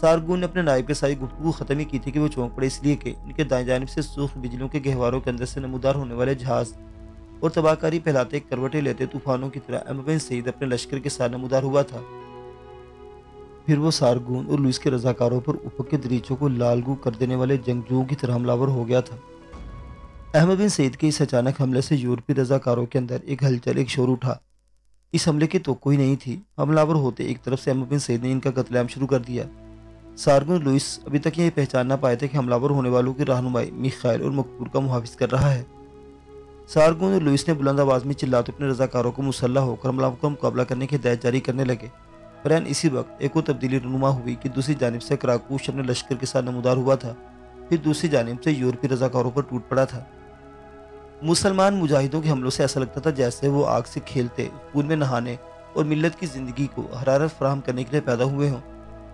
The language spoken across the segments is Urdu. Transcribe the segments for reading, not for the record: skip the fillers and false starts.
سارگون نے اپنے نائب کے ساتھ گفتگو ختم ہی کی تھی کہ وہ چونک پڑے، اس لیے کہ ان کے دائیں جانب سے سرخ بجلیوں کے گہواروں کے اندر سے نمودار ہونے والے جہاز اور تباہ کاری پھیلاتے کروٹیں لیتے طوفانوں کی طرح احمد بن سعید اپنے لشکر کے ساتھ نمودار ہوا تھا۔ پھر وہ سارگون اور لوئس کے رضاکاروں پر افق کے دریچوں کو لالگو کر دینے والے جنگجوؤں کی طرح حملہ ور ہو گیا تھا۔ احمد بن سعید کے اس اچانک حملے سے یورپی رضاکاروں کے اندر ایک ہلچل، ایک شور اٹھا۔ اس حملے کی توقع ہی نہیں تھی۔ حملہ ور ہوتے ایک طرف سے احمد بن سعید نے ان کا قتل عام شروع کر دیا۔ سارگون اور لوئس ابھی تک یہ پہچان نہ پائے تھے کہ حملہ ور ہونے والوں کی رہنمائی میخائیل اور مقپور کا محافظ کر رہا ہے۔ سارگون اور لوئس نے بلند آواز میں چلاتے اپنے رضاکاروں کو مسلح ہو کر حملہ کا مقابلہ کرنے کی ہدایت جاری کرنے لگے۔ فرین اسی وقت ایک اور تبدیلی رونما ہوئی کہ دوسری جانب سے کراکوش اپنے لشکر کے ساتھ نمودار ہوا تھا، پھر دوسری جانب سے یورپی رضاکاروں پر ٹوٹ پڑا تھا۔ مسلمان مجاہدوں کے حملوں سے ایسا لگتا تھا جیسے وہ آگ سے کھیلتے، خون میں نہانے اور ملت کی زندگی کو حرارت فراہم کرنے کے لیے پیدا ہوئے ہوں۔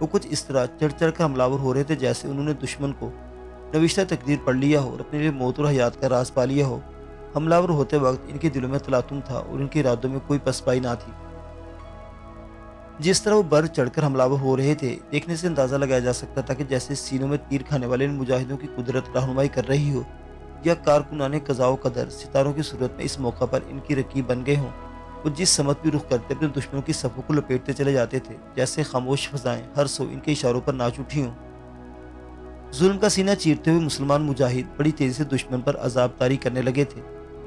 وہ کچھ اس طرح چڑھ چڑھ کر حملہ ور ہو رہے تھے جیسے انہوں نے دشمن کو نوشتہ تقدیر پڑھ لیا ہو اور اپنے لیے موت اور حیات کا راز پا لیا ہو۔ حملہ ور ہوتے وقت ان کے دلوں میں تلاطم تھا اور ان کے ارادوں میں کوئی پسپائی نہ تھی۔ جس طرح وہ بڑھ چڑھ کر حملہ ور ہو رہے تھے، دیکھنے سے اندازہ لگایا جا سکتا تھا کہ جیسے سینوں میں تیر کھانے والے ان مجاہدوں کی قدرت رہنمائی کر رہی ہو، یا کارکنان قضاء و قدر ستاروں کی صورت میں اس موقع پر ان کی رقیب بن گئے ہوں۔ وہ جس سمت بھی رخ کرتے اپنے دشمنوں کی صفوں کو لپیٹتے چلے جاتے تھے، جیسے خاموش فضائیں ہر سو ان کے اشاروں پر ناچ اٹھی ہوں۔ ظلم کا سینہ چیرتے ہوئے مسلمان مجاہد بڑی تیزی سے دشمن پر عذاب طاری کرنے لگے تھے۔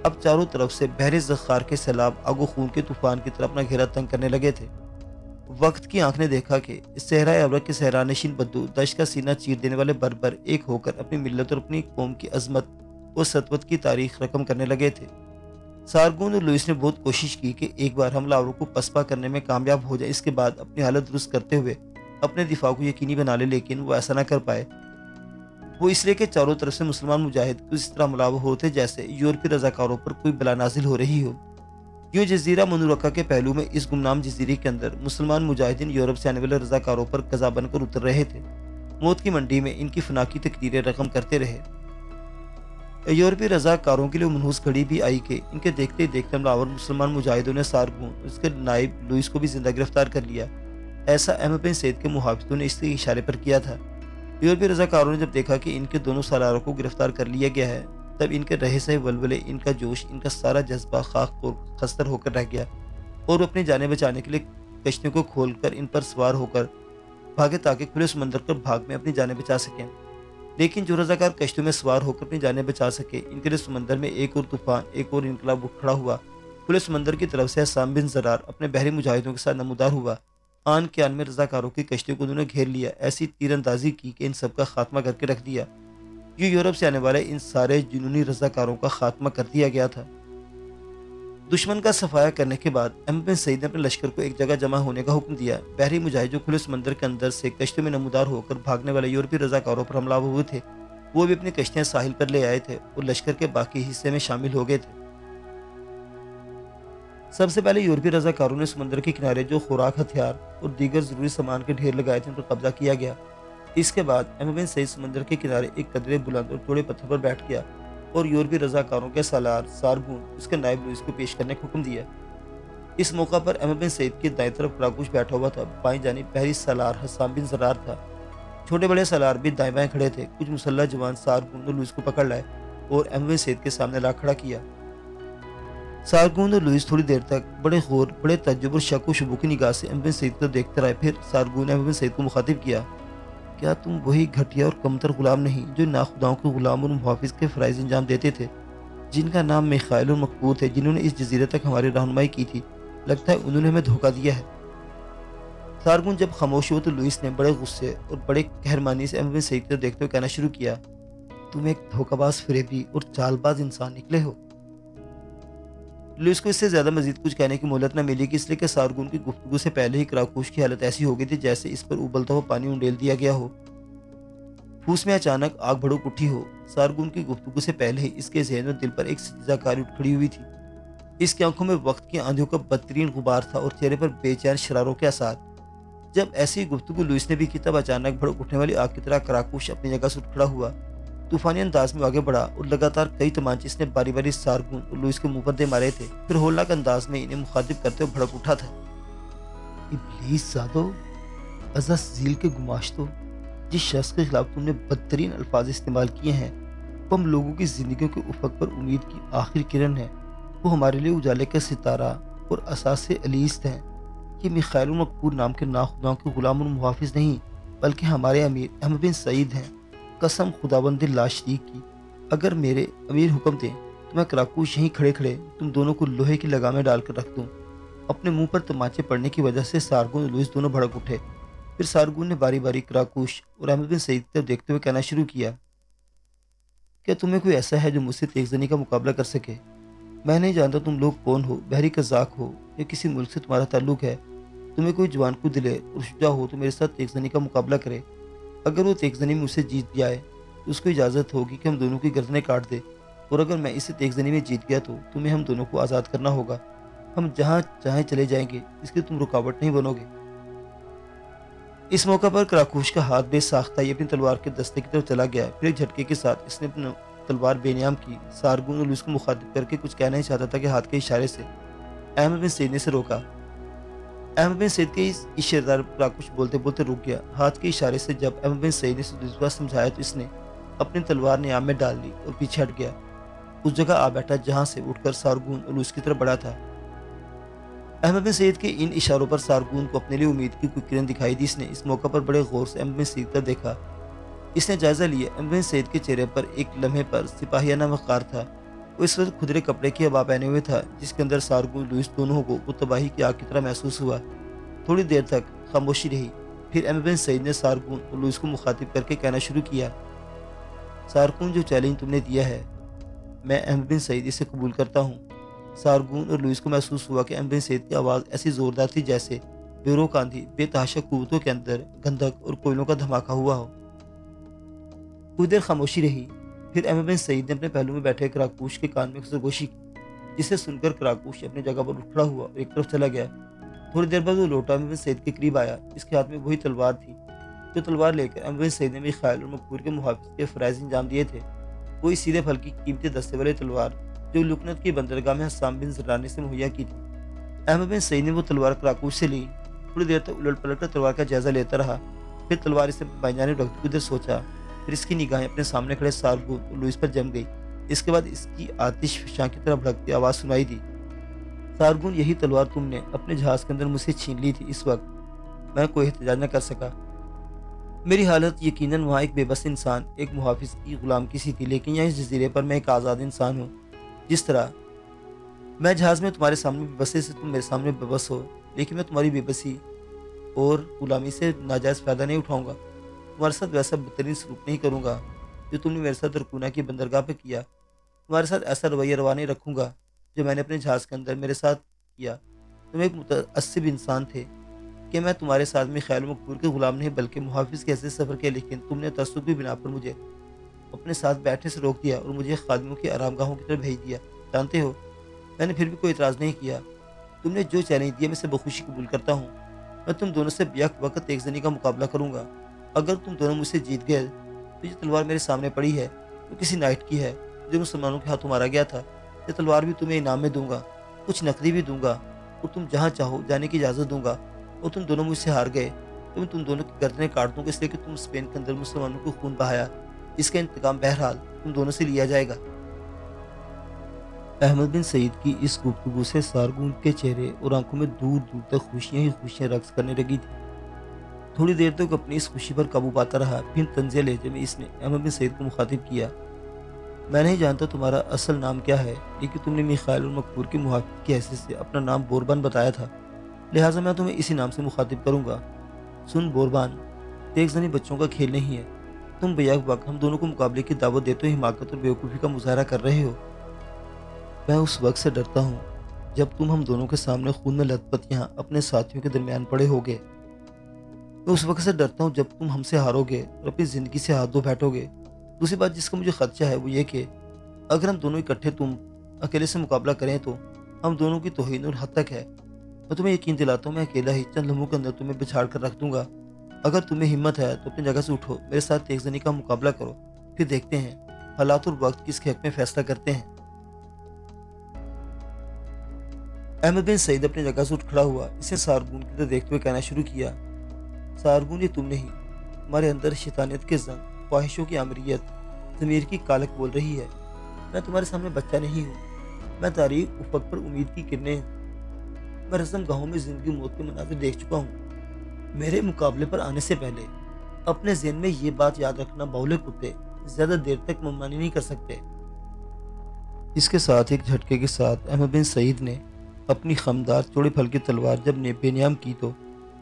اب چاروں طرف سے بحر زخار کے سیلاب آگ و خون کے طوفان کی طرح اپنا گھیرا تنگ کرنے لگے تھے۔ وقت کی آنکھ نے دیکھا کہ اس صحرائے ابرق کے صحرا نشین بدو دشت کا سینہ چیر دینے والے بربر ایک ہو کر اپنی ملت اور اپنی قوم کی عظمت اور سطوت کی تاریخ رقم کرنے لگے تھے۔ سارگون اور لوئس نے بہت کوشش کی کہ ایک بار حملہ آوروں کو پسپا کرنے میں کامیاب ہو جائے، اس کے بعد اپنی حالت درست کرتے ہوئے اپنے دفاع کو یقینی بنا لے، لیکن وہ ایسا نہ کر پائے۔ وہ اس لیے کہ چاروں طرف سے مسلمان مجاہد کچھ اس طرح حملہ آور ہوتے جیسے یورپی رضاکاروں پر کوئی بلا نازل ہو رہی ہو۔ یوں جزیرہ منورکہ کے پہلو میں اس گمنام جزیرے کے اندر مسلمان مجاہدین یورپ سے آنے والے رضاکاروں پر قضا بن کر اتر رہے تھے۔ موت کی منڈی میں ان کی فنا کی تقدیریں رقم کرتے رہے۔ یورپی رضاکاروں کے لیے منحوس گھڑی بھی آئی کہ ان کے دیکھتے دیکھتے حملہ آور مسلمان مجاہدوں نے سارگون اس کے نائب لوئس کو بھی زندہ گرفتار کر لیا۔ ایسا احمد بن سعید کے محافظوں نے اس کے اشارے پر کیا تھا۔ یورپی رضاکاروں نے جب دیکھا کہ ان کے دونوں سالاروں کو گرفتار کر لیا گیا ہے، تب ان کے رہے سہے ولولے، ان کا جوش، ان کا سارا جذبہ خاک اور خستر ہو کر رہ گیا، اور وہ اپنی جانیں بچانے کے لیے کشتیوں کو کھول کر ان پر سوار ہو کر بھاگے تاکہ کھلے سمندر پر بھاگ میں اپنی جانیں بچا سکیں۔ لیکن جو رضاکار کشتیوں میں سوار ہو کر اپنی جانیں بچا سکے، ان کے لیے سمندر میں ایک اور طوفان، ایک اور انقلاب کھڑا ہوا۔ کھلے سمندر کی طرف سے حسام بن زرار اپنے بحری مجاہدوں کے ساتھ نمودار ہوا۔ آن کے آن میں رضاکاروں کی کشتیوں کو انہوں نے گھیر لیا، ایسی تیر اندازی کی کہ ان سب کا خاتمہ کر کے رکھ دیا۔ یہ یورپ سے آنے والے ان سارے جنونی رضاکاروں کا خاتمہ کر دیا گیا تھا۔ دشمن کا صفایا کرنے کے بعد احمد بن سعید نے اپنے لشکر کو ایک جگہ جمع ہونے کا حکم دیا۔ بحری مجاہد جو کھلے سمندر کے اندر سے کشتیوں میں نمودار ہو کر بھاگنے والے یورپی رضاکاروں پر حملہ ہوئے تھے، وہ بھی اپنی کشتیاں ساحل پر لے آئے تھے اور لشکر کے باقی حصے میں شامل ہو گئے تھے۔ سب سے پہلے یورپی رضاکاروں نے سمندر کے کنارے جو خوراک، ہتھیار اور دیگر ضروری سامان کے ڈھیر لگائے تھے ان پر قبضہ کیا گیا۔ اس کے بعد احمد بن سعید سمندر کے کنارے ایک قدرے بلند اور چوڑے پتھر پر بیٹھ گیا اور یورپی رضاکاروں کے سالار سارگون اس کے نائب لوئس کو پیش کرنے کا حکم دیا۔ اس موقع پر احمد بن سعید کی دائیں طرف کراکوش بیٹھا ہوا تھا، بائیں جانب بحری سالار حسام بن زرار تھا۔ چھوٹے بڑے سالار بھی دائیں بائیں کھڑے تھے۔ کچھ مسلح جوان سارگون اور لوئس کو پکڑ لائے اور احمد بن سعید کے سامنے لا کھڑا کیا۔ سارگون اور لوئس تھوڑی دیر تک بڑے غور، بڑے تعجب اور شک و شبو کی نگاہ سے احمد بن سعید کو دیکھتے رہے۔ پھر سارگون نے احمد بن سعید کو مخاطب کیا، کیا تم وہی گھٹیا اور کمتر غلام نہیں جو ناخداؤں کے غلام اور محافظ کے فرائض انجام دیتے تھے، جن کا نام میخائیل اور مقپور تھے، جنہوں نے اس جزیرے تک ہماری رہنمائی کی تھی؟ لگتا ہے انہوں نے ہمیں دھوکہ دیا ہے۔ سارگون جب خاموش ہوا تو لوئس نے بڑے غصے اور بڑے قہرمانی سے احمد بن سعید کو دیکھتے ہوئے کہنا شروع کیا، تم ایک دھوکہ باز، فریبی اور چال باز انسان نکلے ہو۔ لوئس کو اس سے زیادہ مزید کچھ کہنے کی مہلت نہ ملی کہ اس لیے کہ سارگون کی گفتگو سے پہلے ہی کراکوش کی حالت ایسی ہو گئی تھی جیسے اس پر ابلتا ہوا پانی انڈیل دیا گیا ہو، پھوس میں اچانک آگ بھڑک اٹھی ہو۔ سارگون کی گفتگو سے پہلے ہی اس کے ذہن اور دل پر ایک سجدہ کاری اٹھ کھڑی ہوئی تھی۔ اس کی آنکھوں میں وقت کی آندھیوں کا بدترین غبار تھا اور چہرے پر بے چین شراروں کے آثار۔ جب ایسی گفتگو لوئس نے بھی کی تب اچانک بھڑک اٹھنے والی آگ کی طرح کراکوش اپنی جگہ سے اٹھ کھڑا ہوا، طوفانی انداز میں آگے بڑھا اور لگاتار کئی تمانچے اس نے باری باری سارگون اور لوئس کے منہ پر دے مارے تھے، پھر ہولناک انداز میں انہیں مخاطب کرتے ہوئے بھڑک اٹھا تھا، ابلیس زادو، عزت ذیل کے گماشتو، جس شخص کے خلاف تم نے بدترین الفاظ استعمال کیے ہیں وہ ہم لوگوں کی زندگیوں کے افق پر امید کی آخری کرن ہے۔ وہ ہمارے لیے اجالے کا ستارہ اور اساس علیست ہیں۔ یہ میخائیل المقپور نام کے ناخداؤں کے غلام اور محافظ نہیں بلکہ ہمارے امیر احمد بن سعید ہیں۔ قسم خداوند لا شریک کی، اگر میرے امیر حکم دیں تو میں کراکوش یہیں کھڑے کھڑے تم دونوں کو لوہے کی لگامیں ڈال کر رکھ دوں۔ اپنے منہ پر تماچے پڑنے کی وجہ سے سارگون اور لوئس دونوں بھڑک اٹھے۔ پھر سارگون نے باری باری کراکوش اور احمد بن سعید کی طرف دیکھتے ہوئے کہنا شروع کیا، کیا تمہیں کوئی ایسا ہے جو مجھ سے تیغ زنی کا مقابلہ کر سکے؟ میں نہیں جانتا تم لوگ کون ہو، بحری قزاق ہو یا کسی ملک سے تمہارا تعلق ہے۔ تمہیں کوئی جوان کو دلے اور شجاع ہو تو میرے ساتھ تیغ زنی کا مقابلہ کرے۔ اگر وہ تیغ زنی میں مجھ سے جیت جائے تو اس کو اجازت ہوگی کہ ہم دونوں کی گردنیں کاٹ دے، اور اگر میں اسے تیغ زنی میں جیت گیا تو تمہیں ہم دونوں کو آزاد کرنا ہوگا۔ ہم جہاں چاہیں چلے جائیں گے، اس کے تم رکاوٹ نہیں بنو گے۔ اس موقع پر کراکوش کا ہاتھ بے ساختہ ہی اپنی تلوار کے دستے کی طرف چلا گیا۔ پھر ایک جھٹکے کے ساتھ اس نے اپنی تلوار بے نیام کی۔ سارگون اور لوئس کو مخاطب کر کے کچھ کہنا ہی چاہتا تھا کہ ہاتھ کے اشارے سے احمد بن سعید نے اسے روکا۔ احمد بن سعید کے اس اشارے پر کراکوش بولتے بولتے رک گیا۔ ہاتھ کے اشارے سے جب احمد بن سعید نے اسے دوسری بار سمجھایا تو اس نے اپنی تلوار نیام میں ڈال لی اور پیچھے ہٹ گیا، اس جگہ آ بیٹھا جہاں سے اٹھ کر سارگون اور لوئس کی طرف بڑھا تھا۔ احمد بن سعید کے ان اشاروں پر سارگون کو اپنے لیے امید کی کوئی کرن دکھائی دی۔ اس نے اس موقع پر بڑے غور سے احمد بن سعید پر دیکھا۔ اس نے جائزہ لیا۔ احمد بن سعید کے چہرے پر ایک لمحے پر سپاہیانہ وقار تھا۔ وہ اس وقت کھدرے کپڑے کی ہوا پہنے ہوئے تھا جس کے اندر سارگون لوئس دونوں کو وہ تباہی کی آگ کی طرح محسوس ہوا۔ تھوڑی دیر تک خاموشی رہی۔ پھر احمد بن سعید نے سارگون اور لوئس کو مخاطب کر کے کہنا شروع کیا، سارگون جو چیلنج تم نے دیا ہے میں احمد بن سعید اسے قبول کرتا ہوں۔ سارگون اور لوئس کو محسوس ہوا کہ احمد بن سعید کی آواز ایسی زوردار تھی جیسے بے روک آندھی بے تحاشا قوتوں کے اندر گندھک اور کوئلوں کا دھماکہ ہوا ہو۔ کچھ دیر خاموشی رہی۔ پھر احمد بن سعید نے اپنے پہلو میں بیٹھے کراکوش کے کان میں سرگوشی کی، جسے سن کر کراکوش اپنی جگہ پر اٹھ کھڑا ہوا اور ایک طرف چلا گیا۔ تھوڑی دیر بعد وہ لوٹا احمد بن سعید کے قریب آیا۔ اس کے ہاتھ میں وہی تلوار تھی جو تلوار لے کر احمد بن سعید نے میخائیل اور مقپور کے محافظ کے فرائض انجام دیے تھے۔ وہی سیدھے پھل کی قیمتی دستے والی تلوار جو لکنت کی بندرگاہ میں حسام بن زرانی سے مہیا کی تھی۔ احمد بن سعید نے وہ تلوار کراکوش سے لی۔ تھوڑی دیر تک الٹ پلٹ کر تلوار کا جائزہ لیتا رہا۔ پھر تلوار اسے بائیں جانب رکھ دی۔ کچھ دیر سوچا، پھر اس کی نگاہیں اپنے سامنے کھڑے سارگون اور لوئس پر جم گئی۔ اس کے بعد اس کی آتش فشاں کی طرح بھڑکتی آواز سنائی دی، سارگون یہی تلوار تم نے اپنے جہاز کے اندر مجھ سے چھین لی تھی۔ اس وقت میں کوئی احتجاج نہ کر سکا۔ میری حالت یقیناً وہاں ایک بے بس انسان، ایک محافظ کی غلام کی سی تھی، لیکن یہاں اس جزیرے پر میں ایک آزاد انسان ہوں۔ جس طرح میں جہاز میں تمہارے سامنے بے بسی سے تم میرے سامنے بے بس ہو، لیکن میں تمہاری بے بسی اور غلامی سے ناجائز فائدہ نہیں اٹھاؤں گا۔ تمہارے ساتھ ویسا بدترین سلوک نہیں کروں گا جو تم نے میرے ساتھ درکونا کی بندرگاہ پہ کیا۔ تمہارے ساتھ ایسا رویہ روا نہیں رکھوں گا جو میں نے اپنے جہاز کے اندر میرے ساتھ کیا۔ تم ایک متعصب انسان تھے کہ میں تمہارے ساتھ میں خیال مقبول کے غلام نہیں بلکہ محافظ کے حیثیت سفر کیا، لیکن تم نے تعصب کی بنا پر مجھے اپنے ساتھ بیٹھنے سے روک دیا اور مجھے خادموں کی آرام گاہوں کی طرف بھیج دیا۔ جانتے ہو میں نے پھر بھی کوئی اعتراض نہیں کیا۔ تم نے جو چیلنج دیا میں اسے بخوشی قبول کرتا ہوں۔ میں تم دونوں سے بیک وقت ایک زنی کا مقابلہ کروں گا۔ اگر تم دونوں مجھ سے جیت گئے تو یہ تلوار میرے سامنے پڑی ہے تو کسی نائٹ کی ہے جو مسلمانوں کے ہاتھوں مارا گیا تھا۔ یہ تلوار بھی تمہیں انعام میں دوں گا، کچھ نقدی بھی دوں گا اور تم جہاں چاہو جانے کی اجازت دوں گا۔ اور تم دونوں مجھ سے ہار گئے تو میں تم دونوں کی گردنیں کاٹ دوں گا، اس لیے کہ تم اسپین کے اندر مسلمانوں کو خون بہایا۔ اس کا انتقام بہرحال تم دونوں سے لیا جائے گا۔ احمد بن سعید کی اس گفتگو سے سارگون کے چہرے اور آنکھوں میں دور دور تک خوشیاں ہی خوشیاں رقص کرنے لگی تھی۔ تھوڑی دیر تک اپنی اس خوشی پر قابو پاتا رہا۔ پھر طنزیہ لہجے میں اس نے احمد بن سعید کو مخاطب کیا، میں نہیں جانتا تمہارا اصل نام کیا ہے، لیکن تم نے میخائیل اور مقپور کے محافظ کی حیثیت سے اپنا نام بوربان بتایا تھا، لہٰذا میں تمہیں اسی نام سے مخاطب کروں گا۔ سن بوربان، تیغ زنی بچوں کا کھیل نہیں ہے۔ تم بیک وقت ہم دونوں کو مقابلے کی دعوت دیتے ہوئے حماقت اور بیوقوفی کا مظاہرہ کر رہے ہو۔ میں اس وقت سے ڈرتا ہوں جب تم ہم دونوں کے سامنے خون میں لت پت یہاں اپنے ساتھیوں کے درمیان پڑے ہوگے۔ میں اس وقت سے ڈرتا ہوں جب تم ہم سے ہارو گے اور اپنی زندگی سے ہاتھ دھو بیٹھو گے۔ دوسری بات جس کا مجھے خدشہ ہے وہ یہ کہ اگر ہم دونوں اکٹھے تم اکیلے سے مقابلہ کریں تو ہم دونوں کی توہین اور حد تک ہے۔ میں تمہیں یقین دلاتا ہوں میں اکیلا ہی چند لمحوں کے اندر تمہیں بچھاڑ کر رکھ دوں گا۔ اگر تمہیں ہمت ہے تو اپنی جگہ سے اٹھو، میرے ساتھ تیغ زنی کا مقابلہ کرو، پھر دیکھتے ہیں حالات اور وقت کس کے حق میں فیصلہ کرتے ہیں۔ احمد بن سعید اپنی جگہ سے اٹھ کھڑا ہوا۔ اسے سارگون کی طرف دیکھتے ہوئے کہنا شروع کیا، سارگون یہ تم نہیں تمہارے اندر شیطانیت کے زنگ، خواہشوں کی آمریت، ضمیر کی کالک بول رہی ہے۔ میں تمہارے سامنے بچہ نہیں ہوں، میں تاریک افق پر امید کی کرنیں ہوں۔ میں رسم گاہوں میں زندگی موت کے مناظر دیکھ چکا ہوں۔ میرے مقابلے پر آنے سے پہلے اپنے ذہن میں یہ بات یاد رکھنا، باولے کتے زیادہ دیر تک ممانی نہیں کر سکتے۔ اس کے ساتھ ایک جھٹکے کے ساتھ احمد بن سعید نے اپنی خمدار چوڑے پھل کی تلوار جب بے نیام کی تو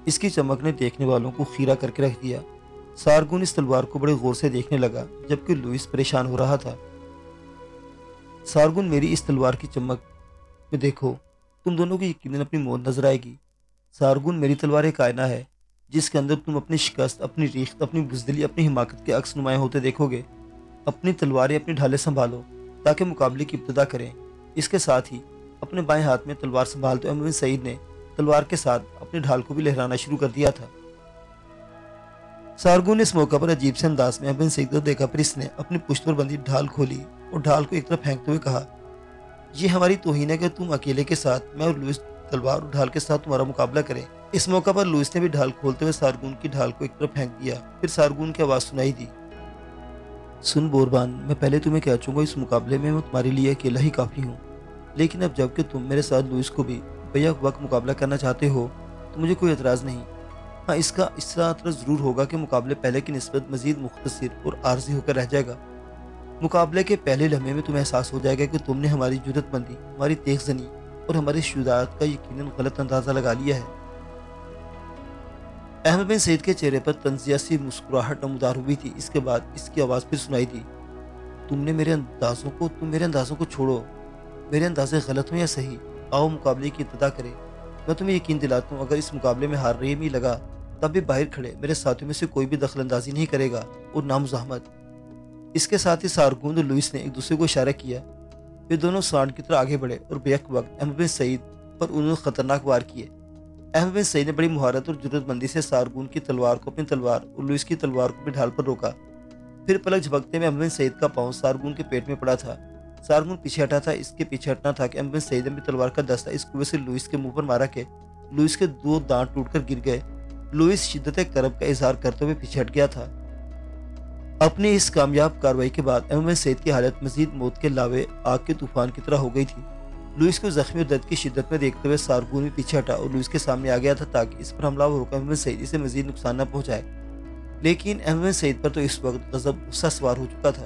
اس کی چمک نے دیکھنے والوں کو خیرہ کر کے رکھ دیا۔ سارگون اس تلوار کو بڑے غور سے دیکھنے لگا جبکہ لوئس پریشان ہو رہا تھا۔ سارگون، میری اس تلوار کی چمک میں دیکھو، تم دونوں کو یقیناً اپنی موت نظر آئے گی۔ سارگون، میری تلوار ایک آئینہ ہے جس کے اندر تم اپنی شکست، اپنی ریخت، اپنی بزدلی، اپنی حماقت کے عکس نمایاں ہوتے دیکھو گے۔ اپنی تلواریں، اپنی ڈھالیں سنبھالو تاکہ مقابلے کی ابتدا کریں۔ اس کے ساتھ ہی اپنے بائیں ہاتھ میں تلوار سنبھالتے احمد بن سعید نے تلوار کے ساتھ اپنی ڈھال کو بھی لہرانا شروع کر دیا تھا۔ سارگون نے اس موقع پر عجیب سے انداز میں احمد بن سعید کو دیکھا، پھر اس نے اپنی پشت پر بندھی ڈھال کھولی اور ڈھال کو ایک طرف پھینکتے ہوئے کہا، یہ ہماری توہین ہے کہ تم اکیلے کے ساتھ، میں اور لوئس تلوار اور ڈھال کے ساتھ تمہارا مقابلہ کریں۔ اس موقع پر لوئس نے بھی ڈھال کھولتے ہوئے سارگون کی ڈھال کو ایک طرف پھینک دیا۔ پھر سارگون کی آواز سنائی دی، سن بوربان، میں پہلے تمہیں کہہ چکا اس مقابلے میں تمہارے لیے اکیلا ہی کافی ہوں، لیکن اب جب کہ تم میرے ساتھ لوئس کو بھی بیک وقت مقابلہ کرنا چاہتے ہو تو مجھے کوئی اعتراض نہیں۔ ہاں، اس کا اثر ضرور ہوگا کہ مقابلے پہلے کی نسبت مزید مختصر اور عارضی ہو کر رہ جائے گا۔ مقابلے کے پہلے لمحے میں تمہیں احساس ہو جائے گا کہ تم نے ہماری جرأت مندی، ہماری تیز زنی اور ہماری شجاعت کا یقیناً غلط اندازہ لگا لیا ہے۔ احمد بن سعید کے چہرے پر طنزیہ سی مسکراہٹ نمودار ہوئی تھی۔ اس کے بعد اس کی آواز پھر سنائی دی، تم میرے اندازوں کو چھوڑو، میرے اندازے غلط ہوں یا صحیح، آؤ مقابلے کی ابتدا کریں۔ میں تمہیں یقین دلاتا ہوں، اگر اس مقابلے میں ہار رہی بھی لگا تب بھی باہر کھڑے میرے ساتھیوں میں سے کوئی بھی دخل اندازی نہیں کرے گا اور نہ مزاحمت۔ اس کے ساتھ ہی سارگون اور لوئس نے ایک دوسرے کو اشارہ کیا، پھر دونوں سانڈ کی طرح آگے بڑھے اور بیک وقت احمد بن سعید پر انہوں نے خطرناک وار کیے۔ احمد بن سعید نے بڑی مہارت اور جرأت مندی سے سارگون کی تلوار کو اپنی تلوار اور لوئس کی تلوار کو اپنی ڈھال پر روکا۔ پھر پلک جھپکتے میں احمد بن سعید کا پاؤں سارگون کے پیٹ میں پڑا تھا۔ سارگون پیچھے ہٹا تھا، اس کے پیچھے ہٹنا تھا کہ احمد بن سعید نے اپنی تلوار کا دستہ اس قوت سے لوئس کے منہ پر مارا کہ لوئس کے 2 دانت ٹوٹ کر گر گئے۔ لوئس شدت کرب کا اظہار کرتے ہوئے پیچھے ہٹ گیا تھا۔ اپنی اس کامیاب کارروائی کے بعد احمد بن سعید کی حالت مزید موت کے علاوہ آگ کے طوفان کی طرح ہو گئی تھی۔ لوئس کو زخمی اور درد کی شدت میں دیکھتے ہوئے سارگون بھی پیچھے ہٹا اور لوئس کے سامنے آ گیا تھا تاکہ اس پر حملہ ہو کر احمد بن سعید اسے مزید نقصان نہ پہنچائے۔ لیکن احمد بن سعید پر تو اس وقت غضب غصہ سوار ہو چکا تھا۔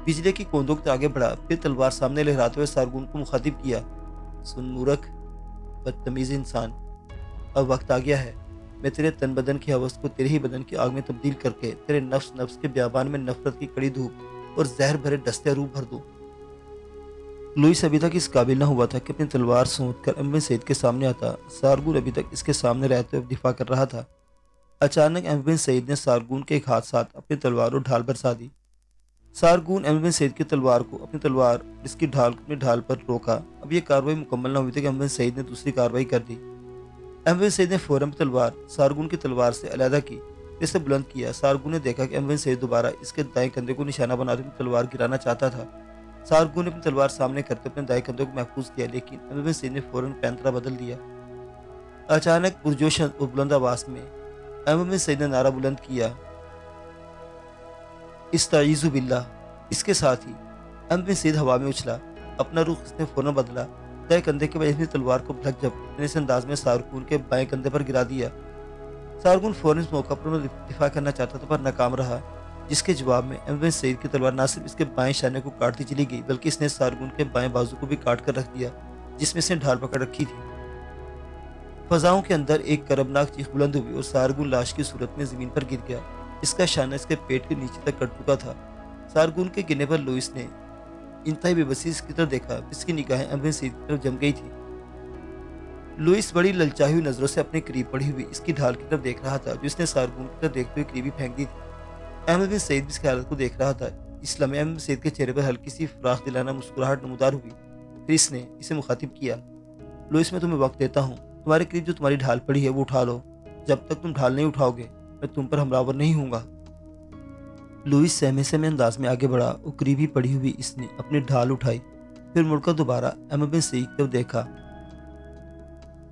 بجلی کی کوندوں کی طرح آگے بڑھا، پھر تلوار سامنے لہراتے ہوئے سارگون کو مخاطب کیا، سن مورخ، بدتمیز انسان، اب وقت آ گیا ہے، میں تیرے تن بدن کی ہوس کو تیرے ہی بدن کی آگ میں تبدیل کر کے تیرے نفس کے بیابان میں نفرت کی کڑی دھوپ اور زہر بھرے دستے روح بھر دوں۔ لوئس ابھی تک اس قابل نہ ہوا تھا کہ اپنی تلوار سونت کر احمد بن سعید کے سامنے آتا۔ سارگون ابھی تک اس کے سامنے رہتے ہوئے دفاع کر رہا تھا۔ اچانک احمد بن سعید نے سارگون کے ایک ہاتھ ساتھ اپنی تلوار اور ڈھال برسا دی۔ سارگون احمد بن سعید کی تلوار کو اپنی تلوار اس کی ڈھال کو اپنی ڈھال پر روکا۔ اب یہ کارروائی مکمل نہ ہوئی تھی کہ احمد بن سعید نے دوسری کارروائی کر دی۔ احمد بن سعید نے فوراً تلوار سارگون کی تلوار سے علیحدہ کی، اسے بلند کیا۔ سارگون نے دیکھا کہ احمد بن سعید دوبارہ اس کے دائیں کندھے کو نشانہ بناتے ہوئے تلوار گرانا چاہتا تھا۔ سارگون نے اپنی تلوار سامنے کرتے اپنے دائیں کندھے کو محفوظ کیا، لیکن احمد بن سعید نے فوراً پینترا بدل دیا۔ اچانک پرجوش اور بلند آواز میں احمد بن سعید نے نعرہ بلند کیا، استعیذ باللہ۔ اس کے ساتھ ہی احمد بن سعید ہوا میں اچھلا، اپنا رخ اس نے فوراً بدلا، دائیں کندھے کے بجائے اپنی تلوار کو بھلک جب اس انداز میں سارگون کے بائیں کندھے پر گرا دیا۔ سارگون فوراً اس موقع پر دفاع کرنا چاہتا تھا پر ناکام رہا، جس کے جواب میں احمد بن سعید کی تلوار نہ صرف اس کے بائیں شانے کو کاٹتی چلی گئی بلکہ اس نے سارگون کے بائیں بازو کو بھی کاٹ کر رکھ دیا جس میں اس نے ڈھال پکڑ رکھی تھی۔ فضاؤں کے اندر ایک کربناک چیخ بلند ہوئی اور سارگون لاش کی صورت میں زمین پر گر گیا۔ اس کا شانہ اس کے پیٹ کے نیچے تک کٹ چکا تھا۔ سارگون کے گرنے پر لوئس نے انتہائی بے بسی اس کی طرف دیکھا، اس کی نگاہیں احمد بن سعید کی طرف جم گئی تھی۔ لوئس بڑی للچائی ہوئی نظروں سے اپنے قریب پڑی ہوئی اس کی ڈھال کی طرف دیکھ رہا تھا جو اس نے سارگون کی طرف دیکھتے ہوئے قریبی پھینک دی تھی۔ احمد بن سعید بھی اس کی حالت کو دیکھ رہا تھا۔ اس لمحے احمد بن سعید کے چہرے پر ہلکی سی فراخ دلانہ مسکراہٹ نمودار ہوئی۔ پھر اس نے اسے مخاطب کیا، لوئس، میں تمہیں وقت دیتا ہوں، تمہارے قریب جو تمہاری ڈھال پڑی ہے وہ اٹھا لو۔ جب تک تم ڈھال نہیں اٹھاؤ گے میں تم پر حملہ آور نہیں ہوں گا۔ لوئس سہمے سہمے انداز میں آگے بڑھا اور قریبی پڑی ہوئی اس نے اپنی ڈھال اٹھائی، پھر مڑ کر دوبارہ احمد بن سعید کی طرف دیکھا۔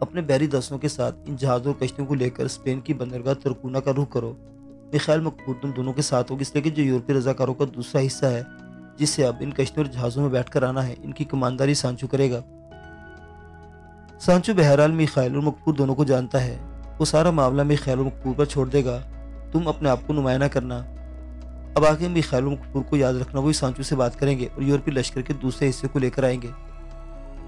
اپنے بحری دستوں کے ساتھ ان جہازوں اور کشتیوں کو لے کر اسپین کی بندرگاہ ترکونا کا رخ کرو۔ میخائیل مقپور تم دونوں کے ساتھ ہوگی، اس لیے کہ جو یورپی رضاکاروں کا دوسرا حصہ ہے جس سے اب ان کشتیوں اور جہازوں میں بیٹھ کر آنا ہے، ان کی کمانداری سانچو کرے گا۔ سانچو بہرحال میخائیل اور مقپور دونوں کو جانتا ہے، وہ سارا معاملہ میخائیل اور مقپور پر چھوڑ دے گا، تم اپنے آپ کو نمایاں نہ کرنا۔ اب آگے میخائیل اور مقپور کو یاد رکھنا وہی سانچو سے بات کریں گے اور یورپی لشکر کے دوسرے حصے کو لے کر آئیں گے۔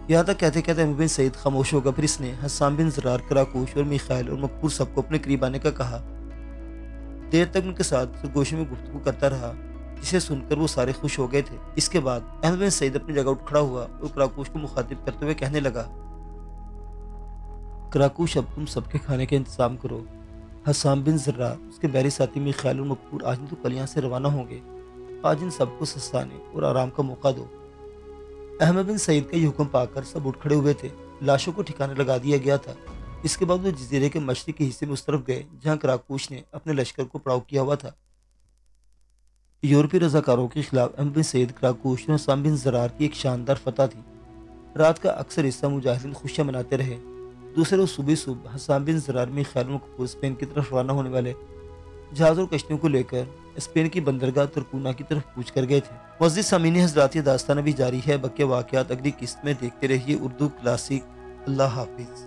یہاں تک کہتے کہتے احمد بن سعید خاموش ہوگا، پھر اس نے حسام بن زرار، کراکوش اور میخائیل اور مقپور سب کو اپنے قریب آنے کا کہا۔ دیر تک ان کے ساتھ سرگوشی میں گفتگو کرتا رہا، جسے سن کر وہ سارے خوش ہو گئے تھے۔ اس کے بعد احمد بن سعید اپنی جگہ اٹھ کھڑا ہوا اور کراکوش کو مخاطب کرتے ہوئے کہنے لگا، کراکوش اب تم سب کے کھانے کا انتظام کرو۔ حسام بن زرار، اس کے بحری ساتھی میخائیل اور مقپور آج تو کل یہاں سے روانہ ہوں گے، آج ان سب کو سستانے اور آرام کا موقع دو۔ احمد بن سعید کا یہ حکم پا کر سب اٹھ کھڑے ہوئے تھے، لاشوں کو ٹھکانے لگا دیا گیا تھا۔ اس کے بعد وہ جزیرے کے مشرقی حصے میں اس طرف گئے جہاں کراکوش نے اپنے لشکر کو پڑاؤ کیا ہوا تھا۔ یورپی رضاکاروں کے خلاف احمد بن سعید، کراکوش اور حسام بن زرار کی ایک شاندار فتح تھی۔ رات کا اکثر حصہ مجاہدین خوشیاں مناتے رہے۔ دوسرے روز صبح حسام بن زرار میخائیل مقپور اسپین کی طرف روانہ ہونے والے جہازوں اور کشتیوں کو لے کر اسپین کی بندرگاہ ترکونا کی طرف کوچ کر گئے تھے۔ معزز سامعین حضرات، یہ داستان ابھی جاری ہے، بقیہ واقعات اگلی قسط میں دیکھتے رہیے اردو کلاسک۔ اللہ حافظ۔